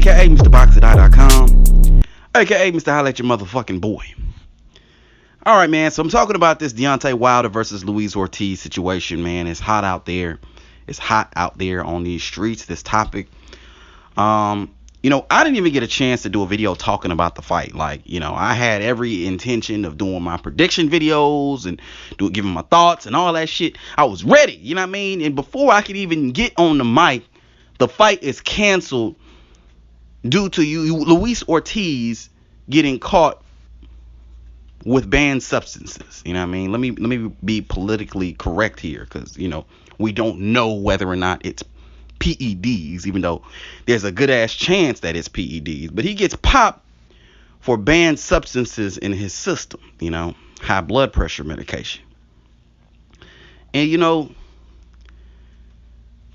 aka MrBoxIteye.com, aka Mr. Holla at your motherfucking boy. Alright, man, so I'm talking about this Deontay Wilder versus Luis Ortiz situation, man. It's hot out there. It's hot out there on these streets, this topic. I didn't even get a chance to do a video talking about the fight. I had every intention of doing my prediction videos and giving my thoughts and all that shit. I was ready, you know what I mean? And before I could even get on the mic, the fight is canceled due to Luis Ortiz getting caught with banned substances. You know what I mean? Let me be politically correct here, because we don't know whether or not it's PEDs, even though there's a good ass chance that it's PEDs. But he gets popped for banned substances in his system, high blood pressure medication. And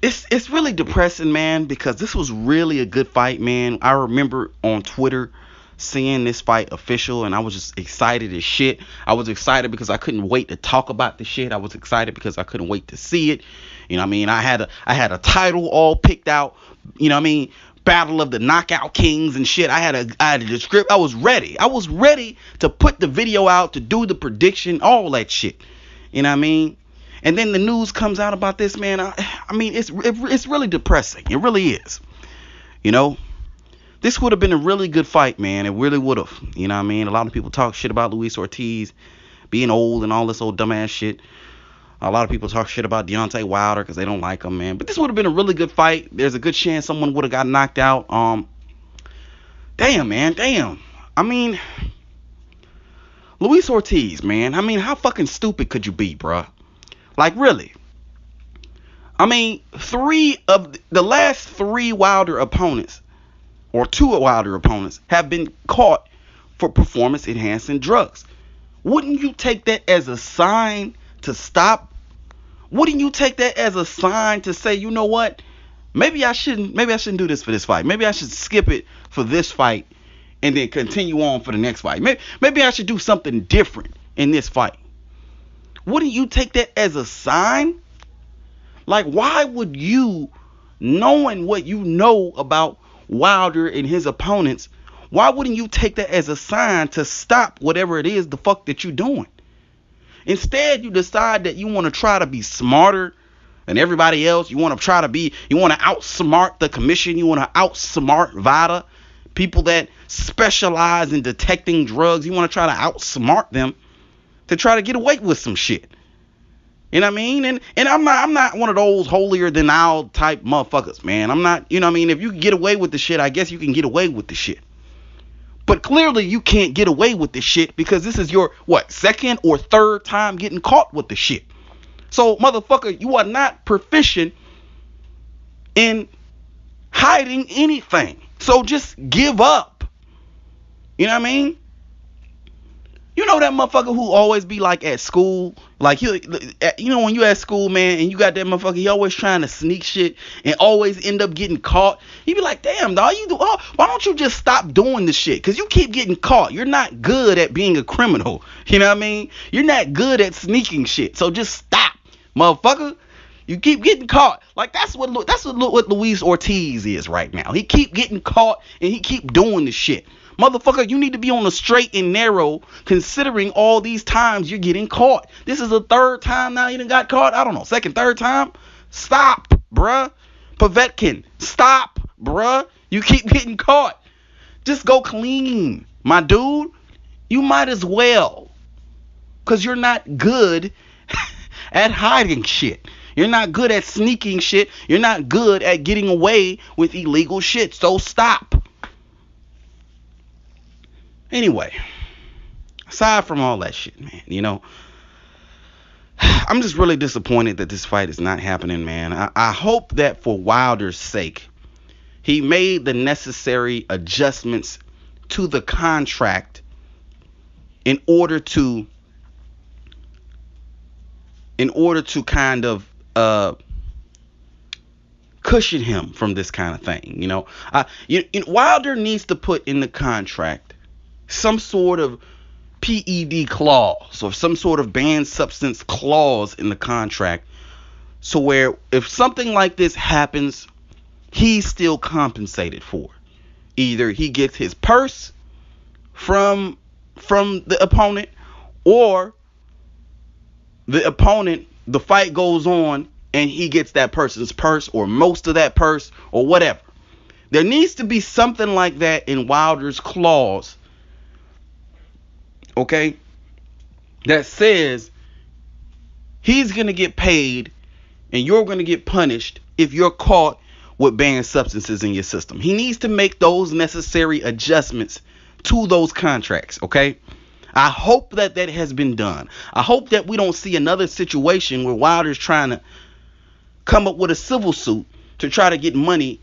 it's really depressing, man, because this was really a good fight, man. I remember on Twitter seeing this fight official, and I was just excited as shit. I was excited because I couldn't wait to talk about the shit. I was excited because I couldn't wait to see it. I had a title all picked out. Battle of the Knockout Kings and shit. I had a script. I was ready. I was ready to put the video out, to do the prediction, all that shit. And then the news comes out about this, man. It's really depressing. It really is. This would have been a really good fight, man. It really would have. A lot of people talk shit about Luis Ortiz being old and all this old dumbass shit. A lot of people talk shit about Deontay Wilder because they don't like him, man. But this would have been a really good fight. There's a good chance someone would have got knocked out. Damn, man. Damn. Luis Ortiz, man. How fucking stupid could you be, bruh? Really. Three of the last three Wilder opponents, or two Wilder opponents, have been caught for performance enhancing drugs. Wouldn't you take that as a sign to stop? Wouldn't you take that as a sign to say, you know what? Maybe I shouldn't do this for this fight. Maybe I should skip it for this fight and then continue on for the next fight. Maybe I should do something different in this fight. Wouldn't you take that as a sign? Why would you, knowing what you know about Wilder and his opponents, why wouldn't you take that as a sign to stop whatever it is the fuck that you're doing? Instead, you decide that you want to try to be smarter than everybody else. You want to outsmart the commission. You want to outsmart VADA, people that specialize in detecting drugs. You want to try to outsmart them to try to get away with some shit. You know what I mean? And I'm not one of those holier than thou type motherfuckers, man. I'm not, if you can get away with the shit, I guess you can get away with the shit. But clearly you can't get away with this shit because this is your, second or third time getting caught with the shit. So, motherfucker, you are not proficient in hiding anything. So just give up. You know what I mean? That motherfucker who always be at school, when you at school, man, and you got that motherfucker, he always trying to sneak shit and always end up getting caught. You be like, damn, dog, why don't you just stop doing this shit? Because you keep getting caught. You're not good at being a criminal. You know what I mean? You're not good at sneaking shit. So just stop, motherfucker. You keep getting caught. That's what Luis Ortiz is right now. He keep getting caught and he keep doing this shit. Motherfucker, you need to be on the straight and narrow considering all these times you're getting caught. This is the third time now you done got caught. I don't know, second, third time? Stop, bruh. Povetkin, stop, bruh. You keep getting caught. Just go clean, my dude. You might as well. Because you're not good at hiding shit. You're not good at sneaking shit. You're not good at getting away with illegal shit. So stop. Anyway, aside from all that shit, man, I'm just really disappointed that this fight is not happening, man. I hope that for Wilder's sake, he made the necessary adjustments to the contract in order to kind of cushion him from this kind of thing. Wilder needs to put in the contract some sort of PED clause or some sort of banned substance clause in the contract, so where if something like this happens, he's still compensated for. Either he gets his purse from the opponent, or the fight goes on and he gets that person's purse or most of that purse or whatever. There needs to be something like that in Wilder's clause, okay, that says he's going to get paid and you're going to get punished if you're caught with banned substances in your system. He needs to make those necessary adjustments to those contracts, okay? I hope that has been done. I hope that we don't see another situation where Wilder's trying to come up with a civil suit to try to get money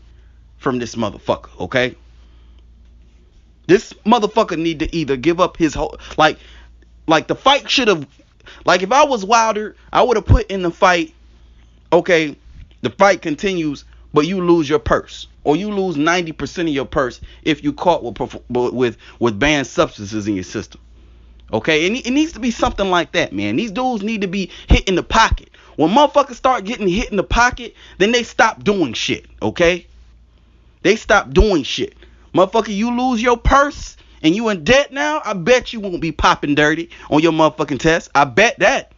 from this motherfucker, okay? This motherfucker need to either give up his whole, like the fight should have, like if I was Wilder, I would have put in the fight, okay, the fight continues, but you lose your purse, or you lose 90% of your purse if you caught with banned substances in your system. Okay, and it needs to be something like that, man. These dudes need to be hit in the pocket. When motherfuckers start getting hit in the pocket, then they stop doing shit, okay? They stop doing shit. Motherfucker, you lose your purse and you in debt now, I bet you won't be popping dirty on your motherfucking test. I bet that.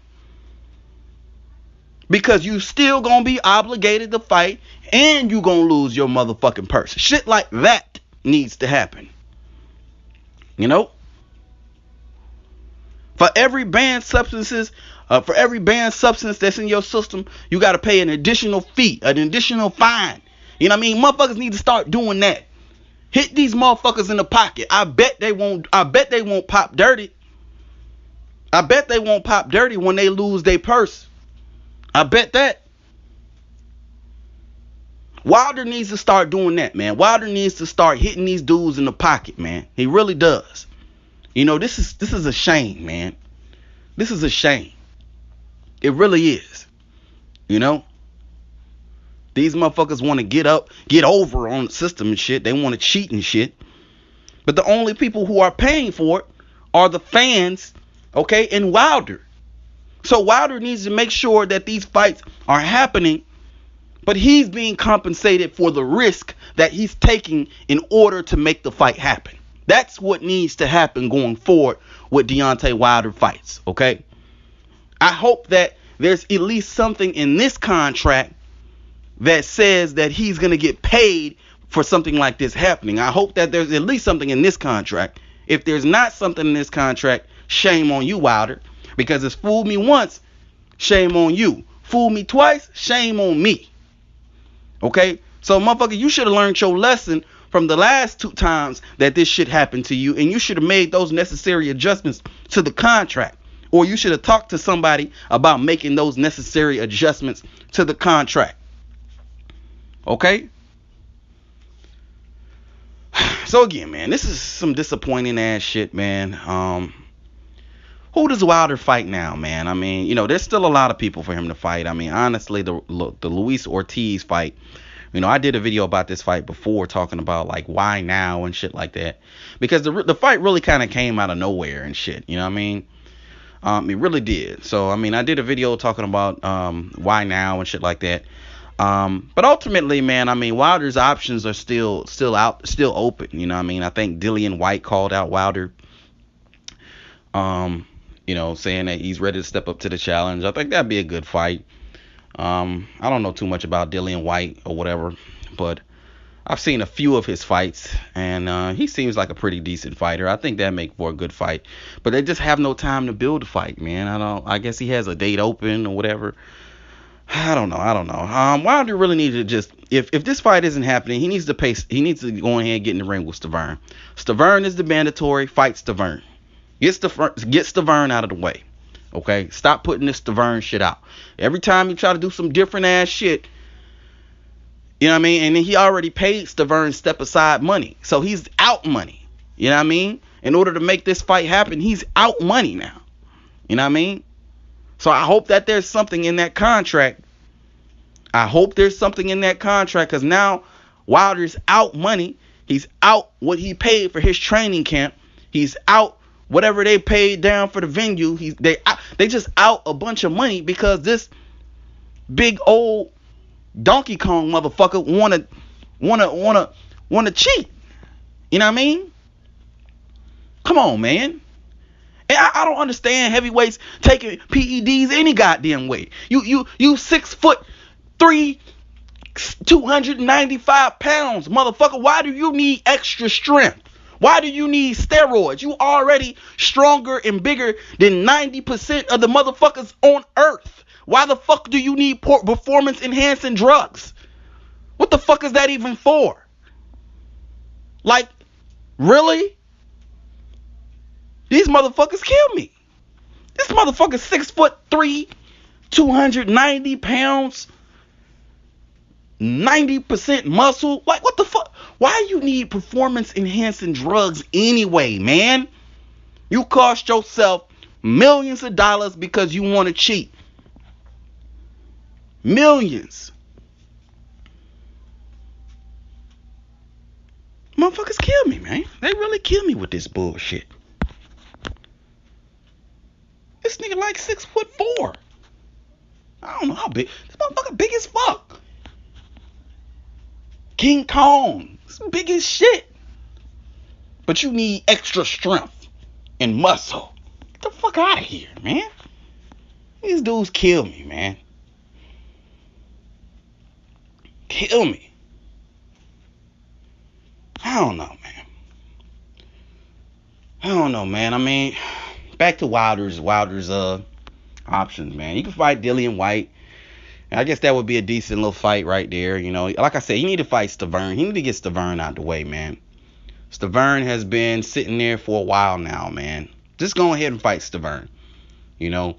Because you still gonna be obligated to fight and you gonna lose your motherfucking purse. Shit like that needs to happen. You know? For every banned substance that's in your system, you got to pay an additional fee, an additional fine. You know what I mean? Motherfuckers need to start doing that. Hit these motherfuckers in the pocket. I bet they won't pop dirty. I bet they won't pop dirty when they lose their purse. I bet that. Wilder needs to start doing that, man. Wilder needs to start hitting these dudes in the pocket, man. He really does. You know, this is a shame, man. This is a shame. It really is. You know? These motherfuckers want to get over on the system and shit. They want to cheat and shit. But the only people who are paying for it are the fans, okay, and Wilder. So Wilder needs to make sure that these fights are happening, but he's being compensated for the risk that he's taking in order to make the fight happen. That's what needs to happen going forward with Deontay Wilder fights, okay? I hope that there's at least something in this contract that says that he's going to get paid for something like this happening. I hope that there's at least something in this contract. If there's not something in this contract, shame on you, Wilder. Because it's fooled me once, shame on you. Fooled me twice, shame on me. Okay? So, motherfucker, you should have learned your lesson from the last 2 times that this shit happened to you, and you should have made those necessary adjustments to the contract, or you should have talked to somebody about making those necessary adjustments to the contract. Okay? So again, man, this is some disappointing ass shit, man. Who does Wilder fight now, man? I mean, you know, there's still a lot of people for him to fight. I mean, honestly, the Luis Ortiz fight, you know, I did a video about this fight before talking about, like, why now and shit like that. Because the fight really kind of came out of nowhere and shit, you know what I mean? It really did. So, I mean, I did a video talking about why now and shit like that. But ultimately, man, I mean, Wilder's options are still open, you know what I mean? I think Dillian White called out Wilder, you know, saying that he's ready to step up to the challenge. I think that'd be a good fight. I don't know too much about Dillian White or whatever, but I've seen a few of his fights, and he seems like a pretty decent fighter. I think that'd make for a good fight, but they just have no time to build a fight, man. I guess he has a date open or whatever. I don't know. Wilder really needs to just, if this fight isn't happening, he needs to go ahead and get in the ring with Stavern. Stavern is the mandatory. Fight Stavern. Get Stavern out of the way. Okay? Stop putting this Stavern shit out. Every time you try to do some different ass shit, you know what I mean? And then he already paid Stavern step aside money. So he's out money. You know what I mean? In order to make this fight happen, he's out money now. You know what I mean? So I hope that there's something in that contract. Because now Wilder's out money. He's out what he paid for his training camp. He's out whatever they paid down for the venue. They just out a bunch of money because this big old Donkey Kong motherfucker wanna cheat. You know what I mean? Come on, man. And I don't understand heavyweights taking PEDs any goddamn way. You 6'3", 295 pounds, motherfucker. Why do you need extra strength? Why do you need steroids? You already stronger and bigger than 90% of the motherfuckers on earth. Why the fuck do you need performance enhancing drugs? What the fuck is that even for? Like, really? These motherfuckers kill me. This motherfucker's 6'3", 290 pounds, 90% muscle. Like, what the fuck? Why you need performance enhancing drugs anyway, man? You cost yourself millions of dollars because you want to cheat. Millions. Motherfuckers kill me, man. They really kill me with this bullshit. This nigga like 6'4". I don't know how big. This motherfucker big as fuck. King Kong. It's big as shit. But you need extra strength and muscle. Get the fuck out of here, man. These dudes kill me, man. Kill me. I don't know, man. I don't know, man. I mean, back to Wilder's options, man. You can fight Dillian White. I guess that would be a decent little fight right there, you know. Like I said, you need to fight Stavern. He need to get Stavern out the way, man. Stavern has been sitting there for a while now, man. Just go ahead and fight Stavern. You know,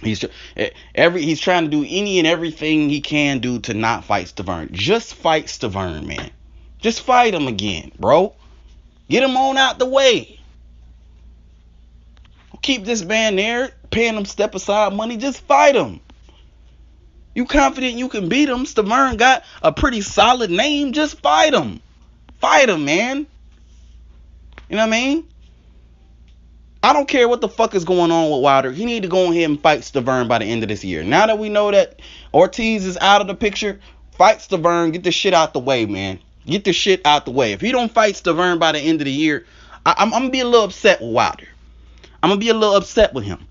he's trying to do any and everything he can do to not fight Stavern. Just fight Stavern, man. Just fight him again, bro. Get him on out the way. Keep this man there, paying him step aside money. Just fight him. You confident you can beat him? Stavern got a pretty solid name. Just fight him. Fight him, man. You know what I mean? I don't care what the fuck is going on with Wilder. He need to go ahead and fight Stavern by the end of this year. Now that we know that Ortiz is out of the picture, fight Stavern. Get this shit out the way, man. Get this shit out the way. If he don't fight Stavern by the end of the year, I'm going to be a little upset with Wilder. I'm going to be a little upset with him.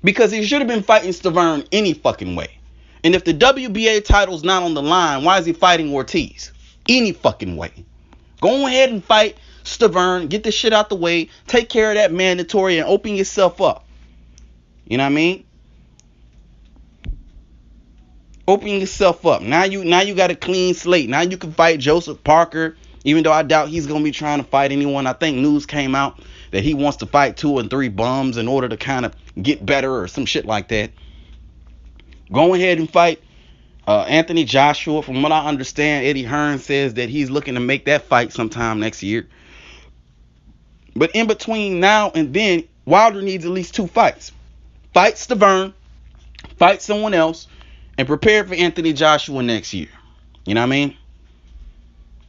Because he should have been fighting Stavern any fucking way. And if the WBA title's not on the line, why is he fighting Ortiz? Any fucking way. Go ahead and fight Stavern. Get this shit out the way. Take care of that mandatory and open yourself up. You know what I mean? Open yourself up. Now you got a clean slate. Now you can fight Joseph Parker. Even though I doubt he's going to be trying to fight anyone. I think news came out that he wants to fight 2 and 3 bums in order to kind of get better or some shit like that. Go ahead and fight Anthony Joshua. From what I understand, Eddie Hearn says that he's looking to make that fight sometime next year. But in between now and then, Wilder needs at least 2 fights. Fight Stavern, fight someone else, and prepare for Anthony Joshua next year. You know what I mean?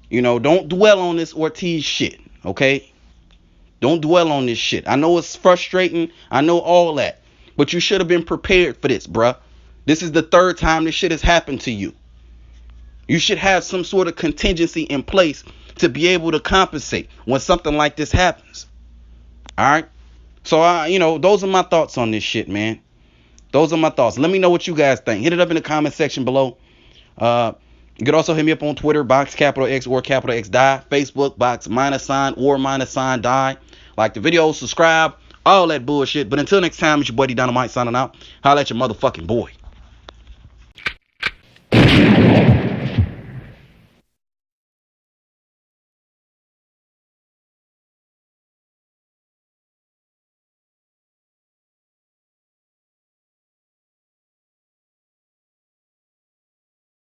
You know, don't dwell on this Ortiz shit, okay? Don't dwell on this shit. I know it's frustrating. I know all that. But you should have been prepared for this, bruh. This is the 3rd time this shit has happened to you. You should have some sort of contingency in place to be able to compensate when something like this happens. Alright? So, those are my thoughts on this shit, man. Those are my thoughts. Let me know what you guys think. Hit it up in the comment section below. You can also hit me up on Twitter, box capital X or capital X die. Facebook, box -sign or -sign die. Like the video, subscribe, all that bullshit. But until next time, it's your buddy Dynamite signing out. Holla at your motherfucking boy.